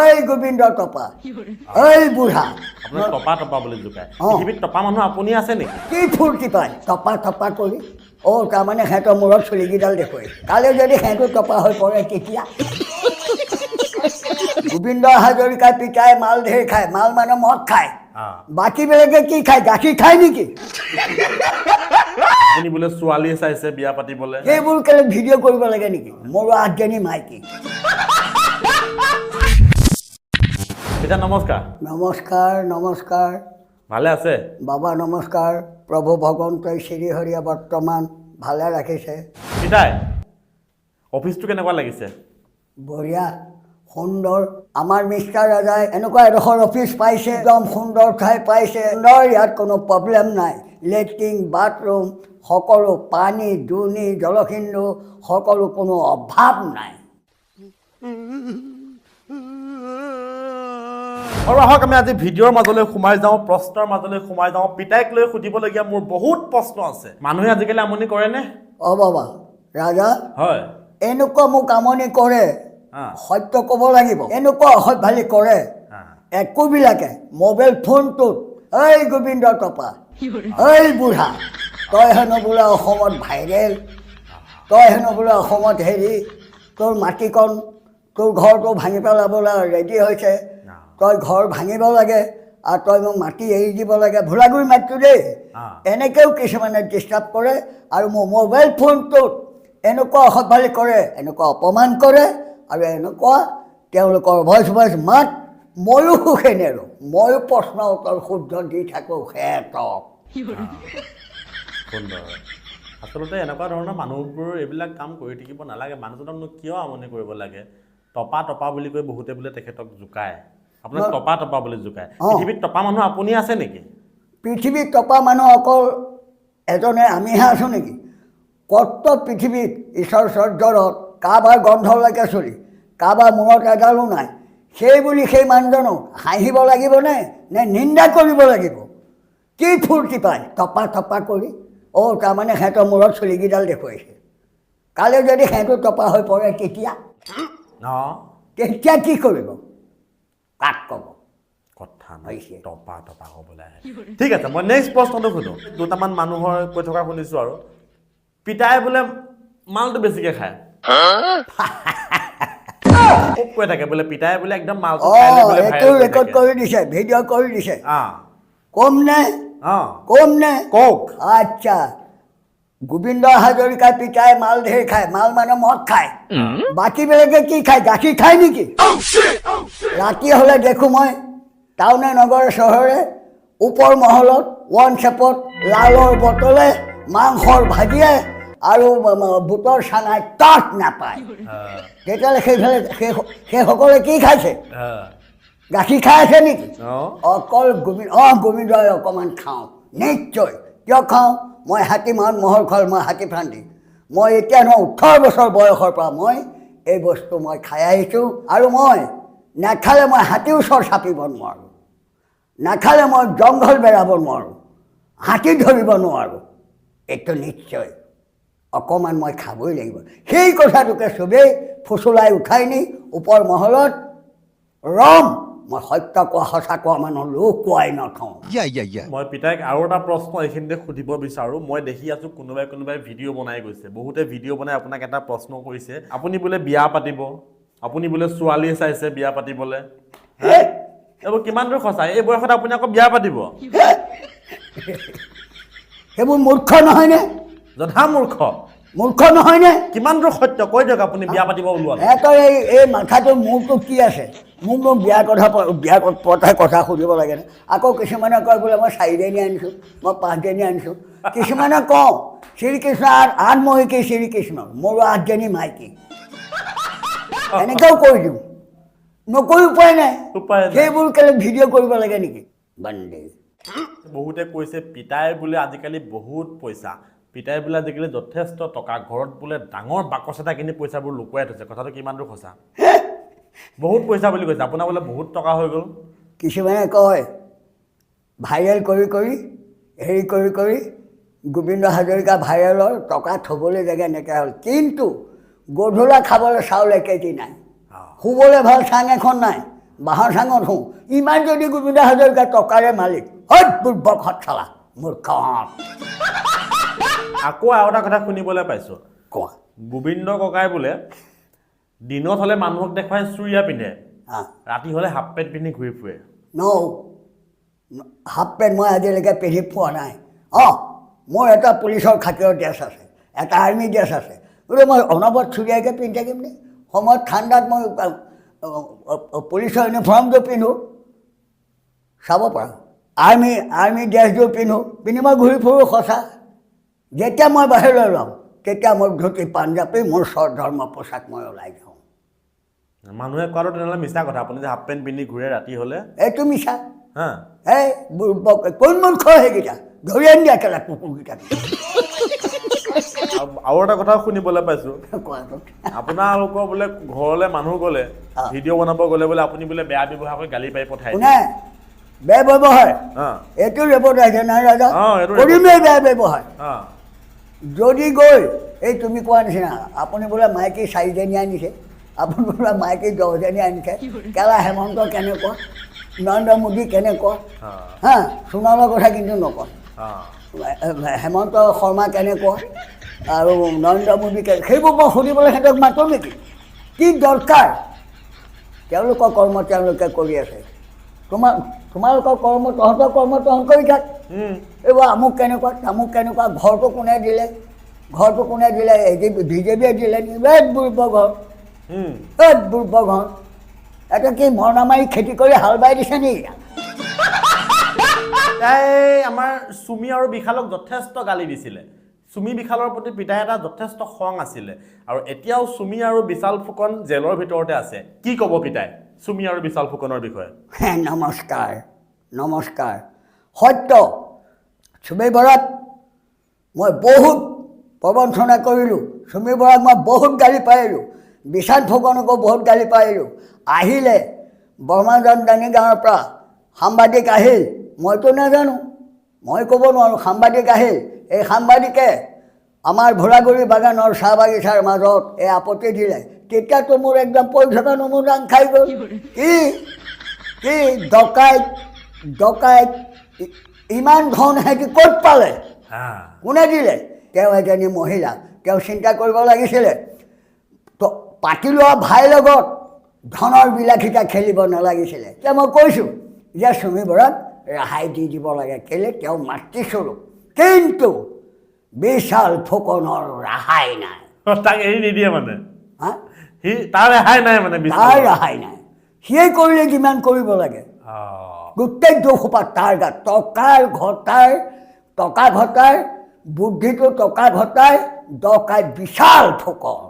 এই গোবিন্দ টপা এই বুঢ়া আপোনাৰ টপা টপা বুলি জোকায় পৃথিৱীত টপা মানুহ আপুনি আছে নেকি কি ফূৰ্তি পায় টপা টপা কৰি তাৰমানে সিহঁতৰ মূৰত চুলিকেইডাল দেখুৱাই কালি যদি সিহঁতো টপা হৈ পৰে তেতিয়া গোবিন্দ হাজৰিকাৰ পিতাই মাল ধেৰ খায় মাল মানে মদ খায় বাকীবিলাকে কি খায় গাখীৰ খায় নেকি আপুনি বোলে ছোৱালী চাইছে বিয়া পাতিবলৈ সেইবোৰ কেলে ভিডিঅ' কৰিব লাগে নেকি মোৰ 8জনী মাইকী পিতা নমস্কাৰ নমস্কাৰ নমস্কাৰ ভালে আছে বাবা নমস্কাৰ প্ৰভু ভগৱন্তই শ্ৰীহৰিয়ে বৰ্তমান ভালে ৰাখিছে পিতাই অফিচটো কেনেকুৱা লাগিছে বঢ়িয়া সুন্দৰ আমাৰ মিষ্টাৰ ৰাজাই এনেকুৱা এডোখৰ অফিচ পাইছে একদম সুন্দৰ ঠাই পাইছে সুন্দৰ ইয়াত কোনো প্ৰব্লেম নাই লেট্ৰিন বাথৰুম সকলো পানী দুৰ্নী জলসিন্ধু সকলো কোনো অভাৱ নাই আৰু আহক আমি আজি ভিডিঅ'ৰ মাজলৈ সোমাই যাওঁ প্ৰশ্নৰ মাজলৈ সোমাই যাওঁ পিতাইক লৈ সুধিবলগীয়া মোৰ বহুত প্ৰশ্ন আছে মানুহে আজিকালি আমনি কৰেনে বাবা ৰাজা হয় এনেকুৱা মোক আমনি কৰে সত্য ক'ব লাগিব এনেকুৱা অসভ্যালি কৰে একোবিলাকে মোবাইল ফোনটোত এই গোবিন্দ টপা এই বুঢ়া তই হেনো বোলে অসমত ভাইৰেল তই হেনো বোলে অসমত হেৰি তোৰ মাটিকণ তোৰ ঘৰটো ভাঙি পেলাবলৈ ৰেডি হৈছে তই ঘৰ ভাঙিব লাগে আৰু তই মোক মাটি এৰি দিব লাগে ভোলাগুৰি মাটিটো দেই এনেকৈও কিছুমানে ডিষ্টাৰ্ব কৰে আৰু মোৰ মোবাইল ফোনটোত এনেকুৱা অসভ্যালি কৰে এনেকুৱা অপমান কৰে আৰু এনেকুৱা তেওঁলোকৰ ভইচ মাত ময়ো সুখে নেৰোঁ ময়ো প্ৰশ্ন উত্তৰ শুদ্ধ দি থাকোঁ সিহঁতক সুন্দৰ আচলতে এনেকুৱা ধৰণৰ মানুহবোৰ এইবিলাক কাম কৰি থাকিব নালাগে মানুহজনকনো কিয় আমনি কৰিব লাগে টপা টপা বুলি কৈ বহুতে বোলে তেখেতক জোকায় আপোনাক টপা টপা বুলি জোকায় পৃথিৱীত টপা মানুহ আপুনি আছে নেকি পৃথিৱীত টপা মানুহ অকল এজনে আমিহে আছোঁ নেকি কত পৃথিৱীত ঈশ্বৰ চৰ্যৰত কাৰোবাৰ গন্ধলৈকে চলি কাৰোবাৰ মূৰত এডালো নাই সেই বুলি সেই মানুহজনক হাঁহিব লাগিবনে নে নিন্দা কৰিব লাগিব কি ফূৰ্তি পায় টপা টপা কৰি তাৰমানে সিহঁতৰ মূৰত চুলিকেইডাল দেখুৱাইছে কালি যদি সিহঁতো টপা হৈ পৰে তেতিয়া তেতিয়া কি কৰিব কাক ক'ব কথা হৈছে টপা টপা ক'বলৈ আহে ঠিক আছে মই নেক্সট প্ৰশ্নটো সোধোঁ দুটামান মানুহৰ কৈ থকা শুনিছোঁ আৰু পিতাই বোলে মালটো বেছিকৈ খায় খুব কৈ থাকে বোলে পিতাই বোলে একদম মালটো এইটো ৰেকৰ্ড কৰি দিছে ভিডিঅ' কৰি দিছে কম নে কম নে কওক আচ্ছা গোবিন্দ হাজৰিকাৰ পিতাই মাল ধেৰ খায় মাল মানে মদ খায় বাকীবিলাকে কি খায় গাখীৰ খায় নেকি ৰাতি হ'লে দেখোঁ মই টাউনে নগৰে চহৰে ওপৰ মহলত ওৱান চেপত লালৰ বটলে মাংসৰ ভাজিয়ে আৰু বুটৰ চানাই তাত নাপায় তেতিয়াহ'লে সেইফালে সেইসকলে কি খাইছে গাখীৰ খাই আছে নেকি অকল গোবিন্দই অকণমান খাওঁ নিশ্চয় কিয় খাওঁ মই হাতী মান মহৰ খোৱাল মই হাতী ফান্দি মই এতিয়া 18 বছৰ বয়সৰ পৰা মই এই বস্তু মই খাই আহিছোঁ আৰু মই নাখালে মই হাতীৰ ওচৰ চাপিব নোৱাৰোঁ নাখালে মই জংঘল বেৰাব নোৱাৰোঁ হাতী ধৰিব নোৱাৰোঁ এইটো নিশ্চয় অকণমান মই খাবই লাগিব সেই কথাটোকে চবেই ফুচুলাই উঠাই নি ওপৰ মহলত ৰম মই সত্য কোৱা সঁচা কোৱা মানুহ লোক কোৱাই নথওঁ মই পিতাইক আৰু এটা প্ৰশ্ন এইখিনিতে সুধিব বিচাৰোঁ মই দেখি আছোঁ কোনোবাই ভিডিঅ' বনাই গৈছে বহুতে ভিডিঅ' বনাই আপোনাক এটা প্ৰশ্ন কৰিছে আপুনি বোলে বিয়া পাতিব আপুনি বোলে ছোৱালী চাইছে বিয়া পাতিবলৈ এইবোৰ কিমান দূৰ সঁচা এই বয়সত আপুনি আকৌ বিয়া পাতিব সেইবোৰ মূৰ্খ নহয়নে যথা মূৰ্খ নহয়নে কিমান দূৰ সত্য কৈ দিয়ক আপুনি বিয়া পাতিব ওলোৱা সিহঁতৰ এই মাথাটো মূৰটো কি আছে মোক বিয়া কথা সুধিব লাগে আকৌ কিছুমানে কয় বোলে মই 4জনী আনিছোঁ মই 5জনী আনিছোঁ কিছুমানে কওঁ শ্ৰীকৃষ্ণ আঠমহিকী শ্ৰীকৃষ্ণ মোৰো 8জনী মাইকী এনেকৈও কৈ দিওঁ নকৈ উপায় নাই সেইবোৰ কেলে ভিডিঅ' কৰিব লাগে নেকি বন্দে বহুতে কৈছে পিতাই বোলে আজিকালি বহুত পইচা পিতাই বোলে আজিকালি যথেষ্ট টকা ঘৰত বোলে ডাঙৰ বাকচ এটা কিনি পইচাবোৰ লুকুৱাই থৈছে কথাটো কিমান দূৰ সঁচা বহুত পইচা বুলি কৈছে আপোনাৰ বোলে বহুত টকা হৈ গ'ল কিছুমানে কয় ভাইৰেল কৰি হেৰি কৰি গোবিন্দ হাজৰিকা ভাইৰেলৰ টকা থ'বলৈ জেগা নাইকিয়া হ'ল কিন্তু গধূলা খাবলৈ চাউল 1 কেজি নাই শুবলৈ ভাল চাং এখন নাই বাঁহৰ চাঙত শুওঁ ইমান যদি গোবিন্দ হাজৰিকা টকাৰে মালিক হত বুৰ্বক হত চালা মূৰ্খ আকৌ আৰু এটা কথা শুনিবলৈ পাইছোঁ কোৱা গোবিন্দ ককাই বোলে দিনত হ'লে মানুহক দেখুৱাই চুৰিয়া পিন্ধে ৰাতি হ'লে হাফ পেণ্ট পিন্ধি ঘূৰি ফুৰে হাফ পেণ্ট মই আজিলৈকে পিন্ধি পোৱা নাই মোৰ এটা পুলিচৰ খাতিৰৰ ড্ৰেছ আছে এটা আৰ্মি ড্ৰেছ আছে গতিকে মই অনবৰত চুৰিয়াকৈ পিন্ধি থাকিম নে সময়ত ঠাণ্ডাত মই পুলিচৰ ইউনিফৰ্মযোৰ পিন্ধো চাব পাৰা আৰ্মি ড্ৰেছযোৰ পিন্ধি মই ঘূৰি ফুৰোঁ সঁচা যেতিয়া মই বাহিৰলৈ ওলাওঁ তেতিয়া মোৰ ধুতি পাঞ্জাবী মোৰ ধৰ্ম পোচাক মই ওলাই যাওঁ মানুহে কোৱাটো তেনেহ'লে মিছা কথা আপুনি যে হাফ পেণ্ট পিন্ধি ঘূৰে ৰাতি হ'লে এইটো মিছা হা এই কোন মূৰ্খ সেইকেইটা ধৰি আনি দিয়া কেলা কুকুৰকেইটাক আৰু এটা কথা শুনিবলৈ পাইছোঁ আপোনালোকৰ বোলে ঘৰলৈ মানুহ গ'লে ভিডিঅ' বনাব গ'লে বোলে আপুনি বোলে বেয়া ব্যৱহাৰ কৰি গালি পাৰি পঠাই কোনে বেয়া ব্যৱহাৰ এইটো ৰিপৰ্ট আহিছে নাই ৰাজা কৰিমেই বেয়া ব্যৱহাৰ যদি গৈ এই তুমি কোৱা নিচিনা আপুনি বোলে মাইকী 4জনী আনিছে আপুনি বোলে মাইকী 10জনী আনিছে কেলা হেমন্ত কেনেকুৱা নৰেন্দ্ৰ মোদী কেনেকুৱা হা সোণালৰ কথা কিন্তু নকয় হেমন্ত শৰ্মা কেনেকুৱা আৰু নৰেন্দ্ৰ মোদী সেইবোৰ মই সুধিবলৈ সিহঁতক মাতোঁ নেকি কি দৰকাৰ তেওঁলোকৰ কৰ্ম তেওঁলোকে কৰি আছে তোমালোকৰ কৰ্ম তহঁতৰ কৰ্ম তহঁত কৰি থাক এইবোৰ আমুক কেনেকুৱা তামুক কেনেকুৱা ঘৰটো কোনে দিলে বিজেপিয়ে দিলে নি বুৰ্ব ঘৰ বুৰ্ব ঘৰ এটা কি মৰণা মাৰি খেতি কৰি হাল বাই দিছে নি তাই আমাৰ চুমি আৰু বিশালক যথেষ্ট গালি দিছিলে চুমি বিশালৰ প্ৰতি পিতাই এটা যথেষ্ট খং আছিলে আৰু এতিয়াও চুমি আৰু বিশাল ফুকন জেলৰ ভিতৰতে আছে কি ক'ব পিতাই চুমি আৰু বিশাল ফুকনৰ বিষয়ে নমস্কাৰ সত্য চুমি বৰাক মই বহুত প্ৰবঞ্চনা কৰিলোঁ চুমি বৰাক মই বহুত গালি পাৰিলোঁ বিশাল ফুকনকো বহুত গালি পাৰিলোঁ আহিলে ব্ৰহ্মাজানদানী গাঁৱৰ পৰা সাংবাদিক আহিল মইতো নাজানো মই ক'ব নোৱাৰোঁ সাংবাদিক আহিল এই সাংবাদিকে আমাৰ ভোলাগুৰি বাগানৰ চাহ বাগিচাৰ মাজত এই আপত্তি দিলে তেতিয়াতো মোৰ একদম পইচা নমুদাং খাই গ'ল কি ডকাইত ইমান ধন সিহঁতি ক'ত পালে কোনে দিলে তেওঁ এজনী মহিলা তেওঁ চিন্তা কৰিব লাগিছিলে পাতি লোৱা ভাইৰ লগত ধনৰ বিলাসিতা খেলিব নালাগিছিলে এতিয়া মই কৈছোঁ যে চুমি বৰাক ৰেহাই দি দিব লাগে কেলে তেওঁ মাতৃস্বৰূপ কিন্তু বিশাল ফুকনৰ ৰেহাই নাই তাক এৰি নিদিয়ে মানে তাৰ ৰেহাই নাই মানে তাৰ ৰেহাই নাই সিয়ে কৰিলে যিমান কৰিব লাগে গোটেই দুখোপা তাৰ গাত টকা ঘটাৰ বুদ্ধিটো টকা ঘটাই ডকাই বিশাল ফুকন